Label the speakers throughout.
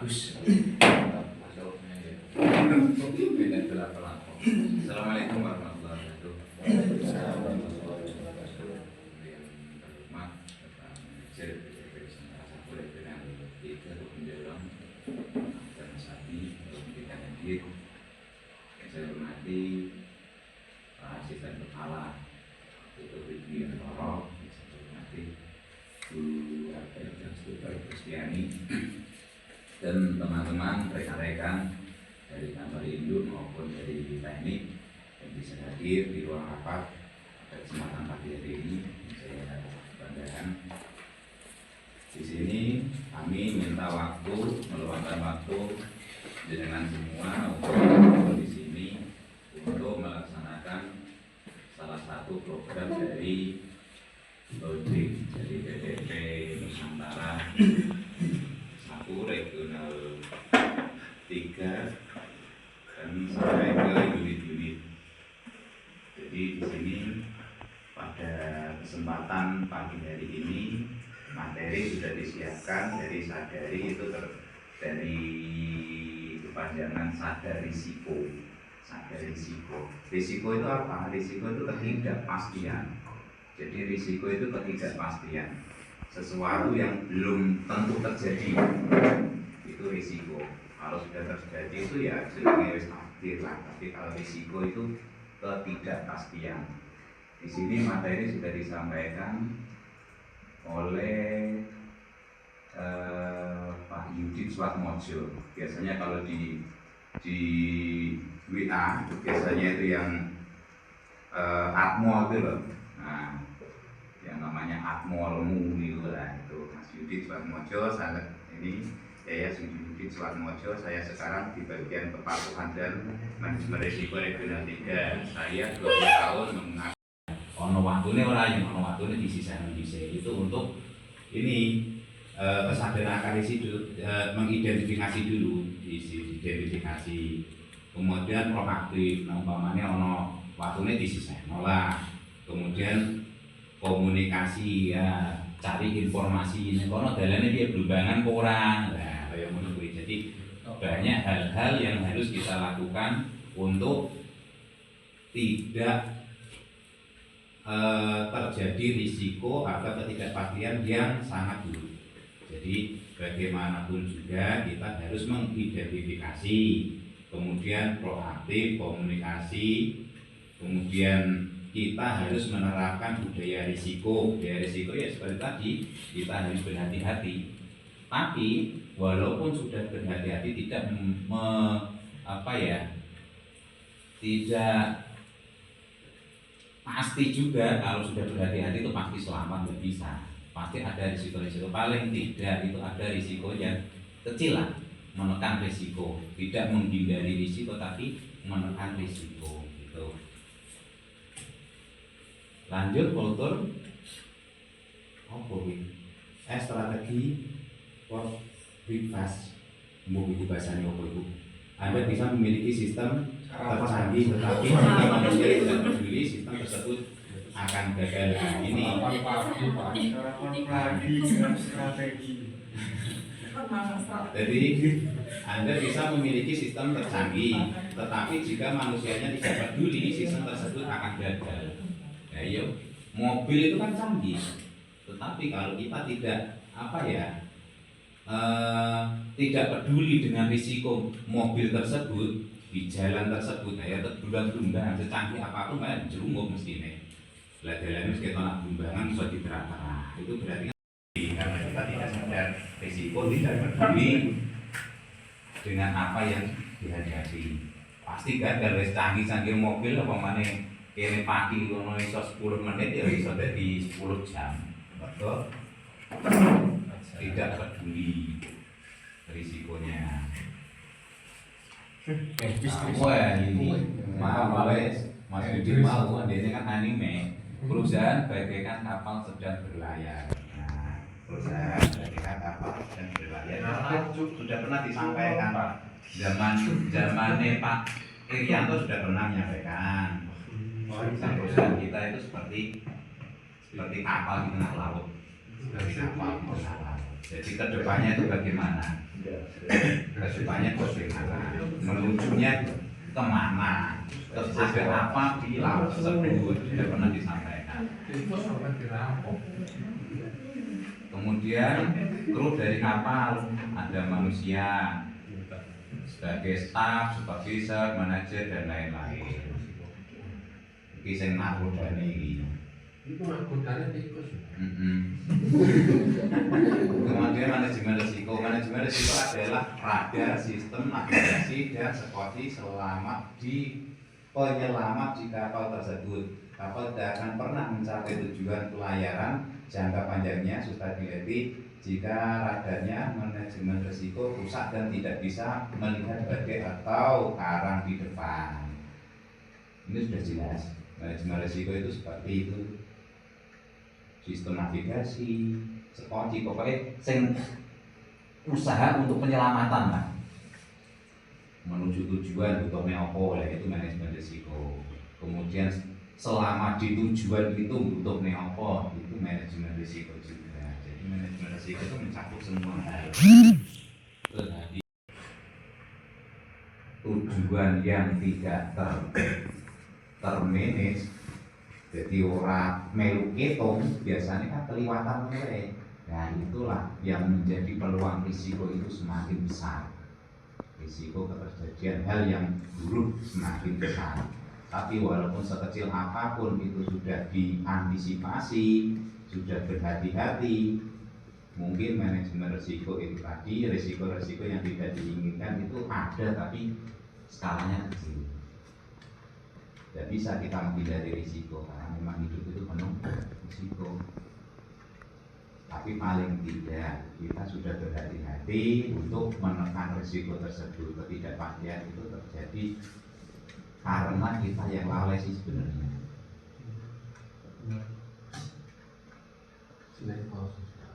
Speaker 1: bagus. Masuk. Beda belakang. Assalamualaikum warahmatullahi wabarakatuh. Saya hormati Pak Asisten Kepala itu Bibi Toro, saya hormati Bu Kristiani dan teman-teman rekan-rekan dari kantor induk maupun dari teknik yang bisa hadir di ruang rapat pada kesempatan pagi hari ini. Saya banggakan di sini kami minta waktu, meluangkan waktu dengan semua untuk di sini untuk melaksanakan salah satu program dari Logic, jadi PDP Nusantara 1 regional 3 dan sampai ke unit-unit. Jadi di sini pada kesempatan pagi hari ini materi sudah disiapkan dari sadari itu dari kepanjangan sadar risiko. Sadar risiko. Risiko itu apa? Risiko itu ketidakpastian. Jadi risiko itu ketidakpastian. Sesuatu yang belum tentu terjadi itu risiko. Kalau sudah terjadi itu ya sudah takdir lah. Tapi kalau risiko itu ketidakpastian. Di sini materi sudah disampaikan oleh Pak Yudit Swatmojo. Biasanya kalau di WA biasanya itu yang Atmo itu loh. Nah, yang namanya Atmolmu itu lah, itu Mas Yudit Swatmojo. Ini saya Yudit Swatmojo. Saya sekarang di bagian kepatuhan dan manajemen risiko regional 3. Saya 20 tahun mengenal. Ono waktunya orang yang ono waktunya di sisa itu untuk ini kesadaran akar isi dulu, mengidentifikasi dulu isi identifikasi, kemudian proaktif. Nah, umpamanya ono waktunya di sisa lah, kemudian komunikasi ya, cari informasi ini kono dalane dia belubangan kurang lah kayak menunggu. Jadi banyak hal-hal yang harus kita lakukan untuk tidak terjadi risiko atau ketidakpastian yang sangat buruk. Jadi bagaimanapun juga kita harus mengidentifikasi, kemudian proaktif, komunikasi, kemudian kita harus menerapkan budaya risiko. Budaya risiko ya seperti tadi, kita harus berhati-hati. Tapi walaupun sudah berhati-hati tidak tidak pasti juga kalau sudah berhati-hati itu pasti selamat, nggak bisa. Pasti ada risiko-risiko, paling tidak itu ada risiko yang kecil lah, menekan risiko, tidak menghindari risiko tapi menekan risiko gitu. Lanjut kultur strategi for breakfast. Ibu bahasanya apa ibu? Anda bisa memiliki sistem tercanggih tetapi jika manusia tidak peduli, sistem tersebut akan gagal. Ini jadi Anda bisa memiliki sistem tercanggih tetapi jika manusianya tidak peduli, sistem tersebut akan gagal. Ya, yuk. Mobil itu kan canggih, tetapi kalau kita tidak tidak peduli dengan risiko mobil tersebut di jalan tersebut, ya tergulang-gelumbangan secanggih apapun kayak jerunguk mestinya. Jalan itu kita nak gelumbangan buat diterapkan. Itu berarti karena kita tidak sadar risiko, tidak peduli dengan apa yang dihadapi. Pasti gagal. Wis canggih-canggih mobil apa mana kene pagi ngono iso 10 menit ya iso dadi 10 jam. Betul? Tidak peduli risikonya. Ini Mas Yudi mau dia kan anime. Perusahaan bagaikan kapal sedang berlayar. Nah, perusahaan bagaikan kapal sedang berlayar. Sudah pernah disampaikan zamannya Pak Irianto sudah pernah menyampaikan. Perusahaan kita itu seperti kapal di tengah laut. Seperti kapal di tengah laut. Jadi kedepannya itu bagaimana? Kedepannya bagaimana? Menujunya kemana? Terus ada apa di laut tersebut? Tidak pernah disampaikan. Kemudian kru dari kapal ada manusia sebagai staff, supervisor, manajer dan lain-lain. Iki sing nakodane iki.
Speaker 2: Itu nakodane tikus.
Speaker 1: Kemudian manajemen risiko. Manajemen risiko adalah radar, sistem navigasi dan sekoti selamat di penyelamat di kapal tersebut. Kapal tidak akan pernah mencapai tujuan pelayaran jangka panjangnya sustainability jika radarnya manajemen risiko rusak dan tidak bisa melihat badai atau karang di depan. Ini sudah jelas. Manajemen risiko itu seperti itu. Sistem navigasi, sekoti, pokoknya sing usaha untuk penyelamatan lah. Menuju tujuan butuhnya apa oleh itu manajemen risiko. Kemudian selama di tujuan itu butuhnya apa itu manajemen risiko juga. Jadi manajemen risiko itu mencakup semua hal. Jadi tujuan yang tidak termanage, jadi orang melu ketung biasanya kan kelewatan mulai. Nah itulah yang menjadi peluang risiko itu semakin besar. Risiko keterjadian hal yang buruk semakin besar. Tapi walaupun sekecil apapun itu sudah diantisipasi, sudah berhati-hati, mungkin manajemen risiko itu tadi, risiko-risiko yang tidak diinginkan itu ada tapi skalanya kecil. Tidak bisa kita menghindari risiko karena memang hidup itu penuh risiko. Tapi paling tidak kita sudah berhati-hati untuk menekan risiko tersebut. Ketidakpastian itu terjadi karena kita yang lalai sih sebenarnya.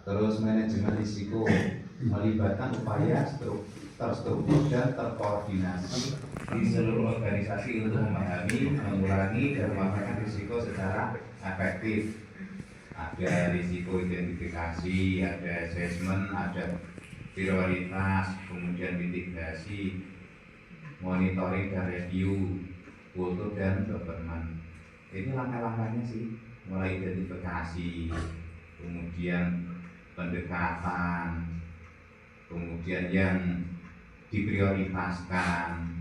Speaker 1: Terus manajemen risiko melibatkan upaya terstruktur dan terkoordinasi di seluruh organisasi untuk memahami, mengurangi dan melakukan risiko secara efektif. Ada risiko identifikasi, ada assessment, ada prioritas, kemudian mitigasi, monitoring dan review, kultur dan governance. Ini langkah-langkahnya sih, mulai identifikasi, kemudian pendekatan, kemudian yang diprioritaskan,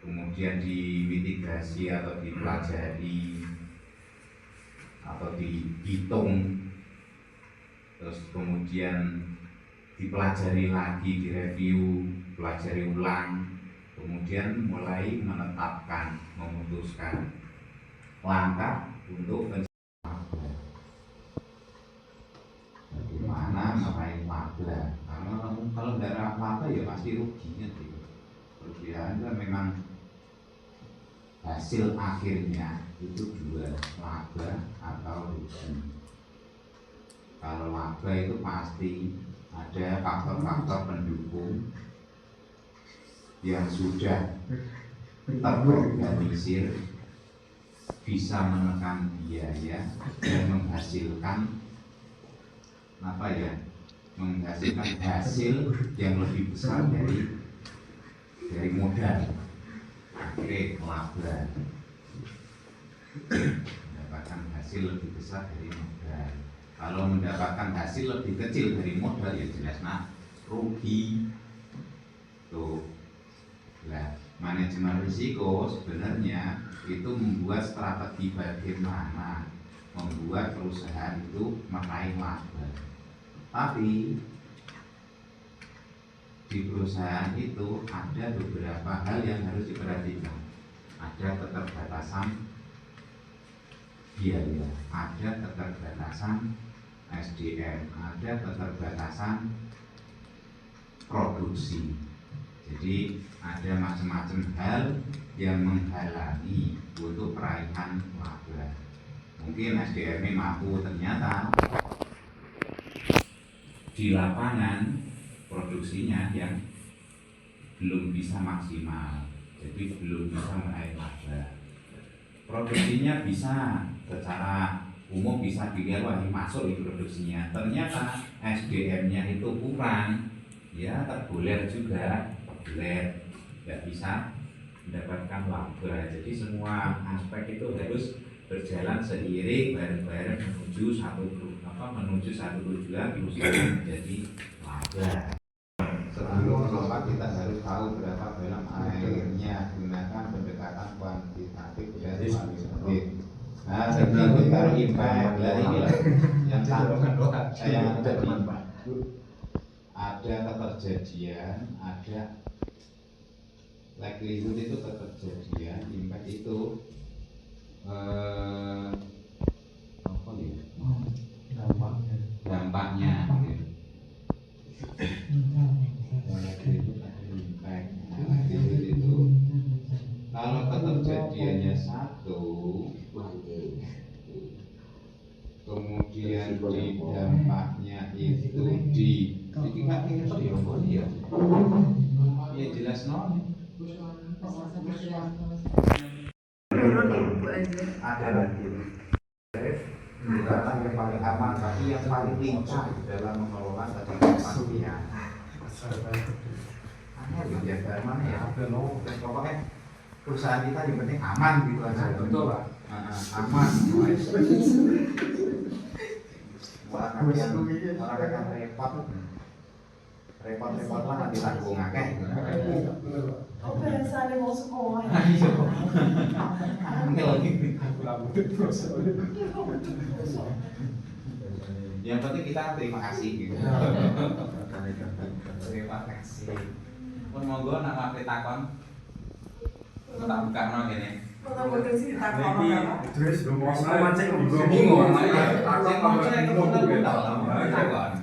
Speaker 1: kemudian dimitigasi atau dipelajari atau dihitung, terus kemudian dipelajari lagi, direview, pelajari ulang, kemudian mulai menetapkan, memutuskan langkah untuk mencegah. Bagaimana meraih laba? Kalau nggak ada laba ya pasti ruginya gitu. Kerugian itu memang hasil akhirnya itu dua, laba atau rugi. Kalau laba itu pasti ada faktor-faktor pendukung yang sudah terorganisir, bisa menekan biaya dan menghasilkan menghasilkan hasil yang lebih besar dari modal. Akhirnya laba, mendapatkan hasil lebih besar dari modal. Kalau mendapatkan hasil lebih kecil dari modal ya jelas rugi. Tuh. Nah, manajemen risiko sebenarnya itu membuat strategi bagaimana membuat perusahaan itu meraih laba. Tapi di perusahaan itu ada beberapa hal yang harus diperhatikan. Ada keterbatasan biaya, ada keterbatasan SDM, ada keterbatasan produksi. Jadi ada macam-macam hal yang menghalangi untuk peraihan laba. Mungkin SDM-nya mampu, ternyata di lapangan produksinya yang belum bisa maksimal, jadi belum bisa meraih laba. Produksinya bisa secara umum bisa dilihat wah ini masuk di produksinya. Ternyata SDM-nya itu kurang, ya terguler juga, terguler, nggak bisa mendapatkan laba. Jadi semua aspek itu harus berjalan seiring bareng-bareng menuju satu tujuan berusaha menjadi laba. Sebelum melompat kita harus tahu berapa dalam airnya, gunakan pendekatan kuantitatif dan kualitatif. Nah, seperti taruh impact dari ini lah, yang tadi ada keterjadian, ada likelihood itu keterjadian, impact itu apa nih? Dampaknya. Gitu. Itu kalau keterjadiannya satu, kemudian di dampaknya itu di tingkat ya jelas non ada lagi pendekatan yang paling aman tapi yang paling lincah dalam mengelola tadi kepastian. Ya dari mana ya? Pokoknya perusahaan kita yang penting aman gitu aja. Betul Pak. Aman. Orang yang repot lah nanti tanggung akeh.
Speaker 3: Oh, biasanya mau sekolah.
Speaker 1: Yang penting kita terima kasih gitu. Terima kasih. Pun monggo nama takon. Tak buka no gini.
Speaker 3: Betul-betul sih takon apa?
Speaker 4: Terus
Speaker 1: bingung. Takon.